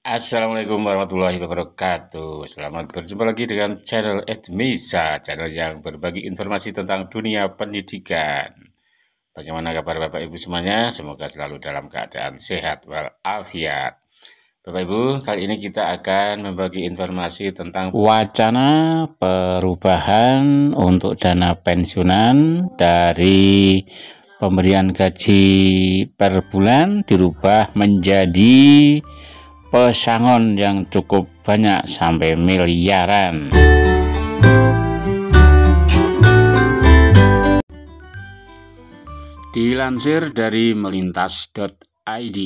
Assalamualaikum warahmatullahi wabarakatuh. Selamat berjumpa lagi dengan channel Edmisa, channel yang berbagi informasi tentang dunia pendidikan. Bagaimana kabar Bapak Ibu semuanya? Semoga selalu dalam keadaan sehat walafiat. Bapak Ibu, kali ini kita akan membagi informasi tentang wacana perubahan untuk dana pensiunan dari pemberian gaji per bulan dirubah menjadi pesangon yang cukup banyak sampai miliaran. Dilansir dari melintas.id,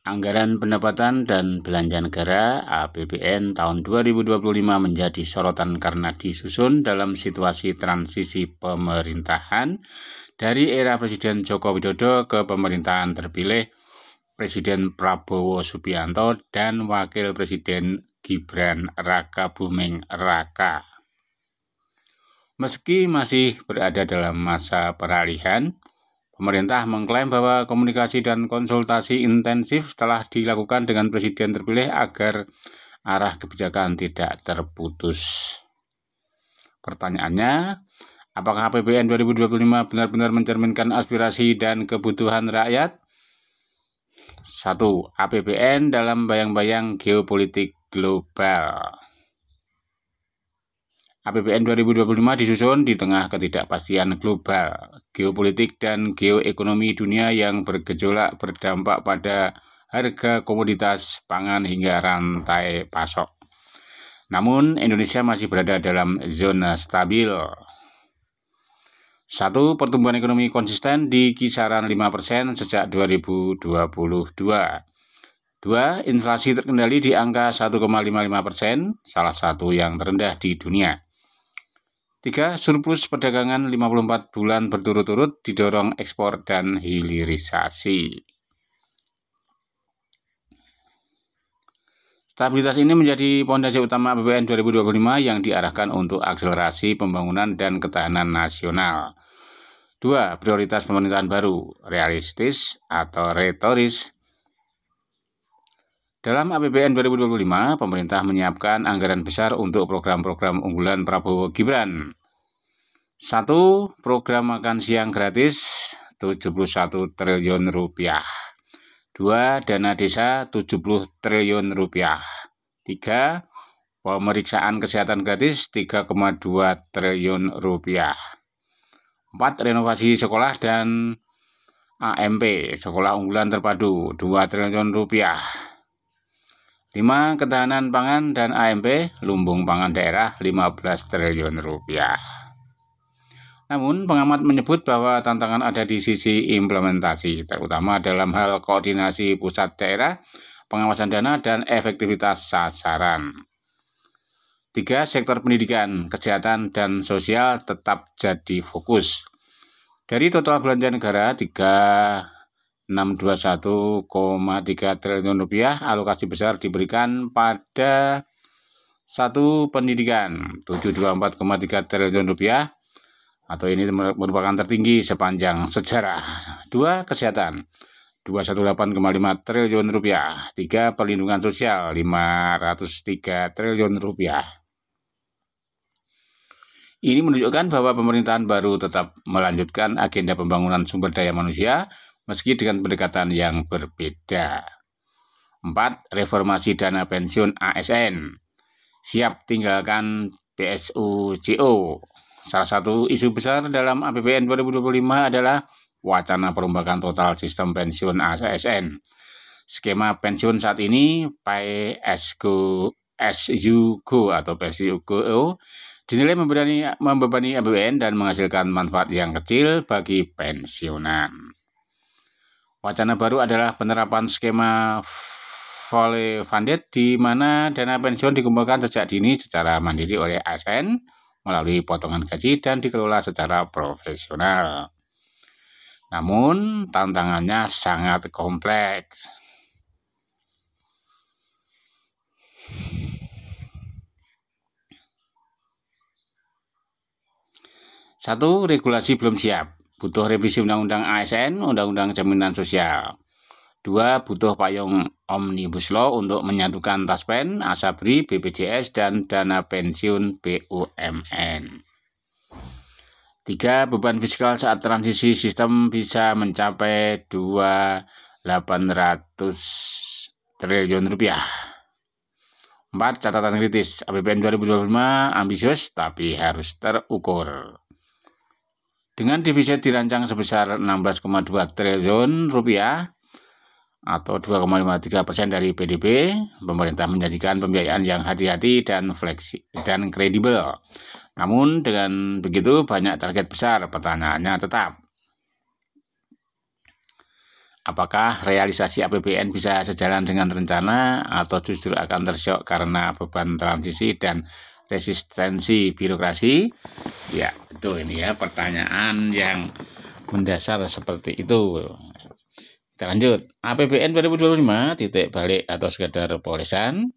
anggaran pendapatan dan belanja negara APBN tahun 2025 menjadi sorotan karena disusun dalam situasi transisi pemerintahan dari era Presiden Joko Widodo ke pemerintahan terpilih Presiden Prabowo Subianto dan Wakil Presiden Gibran Rakabuming Raka. Meski masih berada dalam masa peralihan, pemerintah mengklaim bahwa komunikasi dan konsultasi intensif telah dilakukan dengan Presiden terpilih agar arah kebijakan tidak terputus. Pertanyaannya, apakah APBN 2025 benar-benar mencerminkan aspirasi dan kebutuhan rakyat? 1. APBN dalam bayang-bayang geopolitik global. APBN 2025 disusun di tengah ketidakpastian global, geopolitik dan geoekonomi dunia yang bergejolak berdampak pada harga komoditas pangan hingga rantai pasok. Namun, Indonesia masih berada dalam zona stabil. 1. Pertumbuhan ekonomi konsisten di kisaran 5% sejak 2022. 2. Inflasi terkendali di angka 1,55%, salah satu yang terendah di dunia. 3. Surplus perdagangan 54 bulan berturut-turut didorong ekspor dan hilirisasi. Stabilitas ini menjadi pondasi utama APBN 2025 yang diarahkan untuk akselerasi pembangunan dan ketahanan nasional. 2. Prioritas pemerintahan baru, realistis atau retoris. Dalam APBN 2025, pemerintah menyiapkan anggaran besar untuk program-program unggulan Prabowo Gibran. 1. Program makan siang gratis 71 triliun rupiah. 2. Dana desa 70 triliun rupiah. 3. Pemeriksaan kesehatan gratis 3,2 triliun rupiah. 4. Renovasi sekolah dan AMP, sekolah unggulan terpadu 2 triliun rupiah. 5. Ketahanan pangan dan AMP, lumbung pangan daerah 15 triliun rupiah. Namun, pengamat menyebut bahwa tantangan ada di sisi implementasi, terutama dalam hal koordinasi pusat daerah, pengawasan dana, dan efektivitas sasaran. 3. Sektor pendidikan, kesehatan, dan sosial tetap jadi fokus. Dari total belanja negara 621,3 triliun rupiah, alokasi besar diberikan pada 1. Pendidikan 724,3 triliun rupiah, atau ini merupakan tertinggi sepanjang sejarah. 2. Kesehatan 218,5 triliun rupiah. 3. Perlindungan sosial 503 triliun rupiah. Ini menunjukkan bahwa pemerintahan baru tetap melanjutkan agenda pembangunan sumber daya manusia meski dengan pendekatan yang berbeda. 4. Reformasi dana pensiun ASN. Siap tinggalkan PSUJO. Salah satu isu besar dalam APBN 2025 adalah wacana perombakan total sistem pensiun ASN. Skema pensiun saat ini PSUGO atau PSUGO dinilai membebani APBN dan menghasilkan manfaat yang kecil bagi pensiunan. Wacana baru adalah penerapan skema fully funded, di mana dana pensiun dikumpulkan sejak dini secara mandiri oleh ASN melalui potongan gaji dan dikelola secara profesional. Namun, tantangannya sangat kompleks. 1. Regulasi belum siap, butuh revisi Undang-Undang ASN, Undang-Undang Jaminan Sosial. 2. Butuh payung Omnibus Law untuk menyatukan Taspen, Asabri, BPJS, dan dana pensiun BUMN. 3. Beban fiskal saat transisi sistem bisa mencapai 2.800 triliun rupiah. 4. Catatan kritis, APBN 2025 ambisius tapi harus terukur. Dengan defisit dirancang sebesar 16,2 triliun rupiah atau 2,53% dari PDB, pemerintah menjadikan pembiayaan yang hati-hati dan fleksibel dan kredibel. Namun dengan begitu banyak target besar, pertanyaannya tetap, apakah realisasi APBN bisa sejalan dengan rencana atau justru akan tersyok karena beban transisi dan resistensi birokrasi? Ya, betul ini ya, pertanyaan yang mendasar seperti itu. Kita lanjut. APBN 2025 titik balik atau sekedar polesan.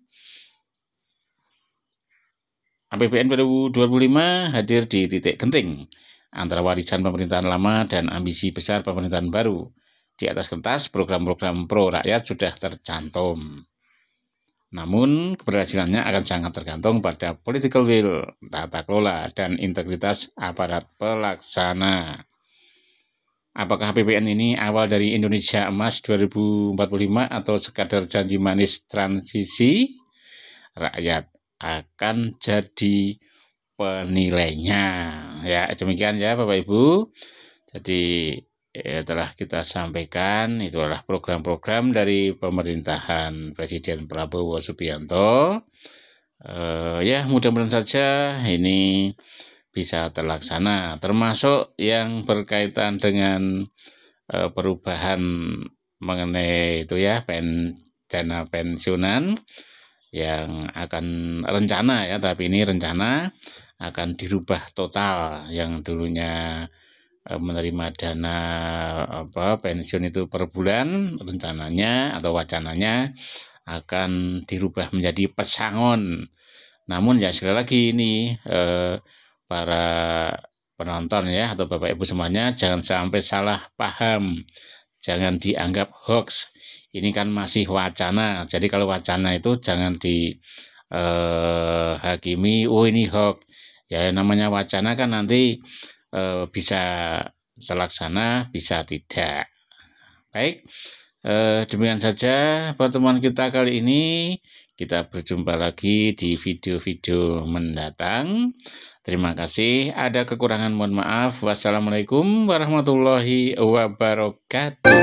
APBN 2025 hadir di titik genting antara warisan pemerintahan lama dan ambisi besar pemerintahan baru. Di atas kertas, program-program pro rakyat sudah tercantum. Namun, keberhasilannya akan sangat tergantung pada political will, tata kelola, dan integritas aparat pelaksana. Apakah APBN ini awal dari Indonesia Emas 2045 atau sekadar janji manis transisi? Rakyat akan jadi penilainya. Ya, demikian ya Bapak Ibu. Jadi telah kita sampaikan, itu adalah program-program dari pemerintahan Presiden Prabowo Subianto. Ya, mudah-mudahan saja ini bisa terlaksana, termasuk yang berkaitan dengan perubahan mengenai itu ya, dana pensiunan yang akan rencana ya, tapi ini rencana akan dirubah total. Yang dulunya menerima dana pensiun itu per bulan, rencananya atau wacananya akan dirubah menjadi pesangon. Namun ya sekali lagi ini para penonton ya atau Bapak Ibu semuanya jangan sampai salah paham, jangan dianggap hoax. Ini kan masih wacana, jadi kalau wacana itu jangan dihakimi, oh ini hoax. Ya namanya wacana kan nanti bisa terlaksana, bisa tidak. Baik, demikian saja pertemuan kita kali ini. Kita berjumpa lagi di video-video mendatang. Terima kasih. Ada kekurangan mohon maaf. Wassalamualaikum warahmatullahi wabarakatuh.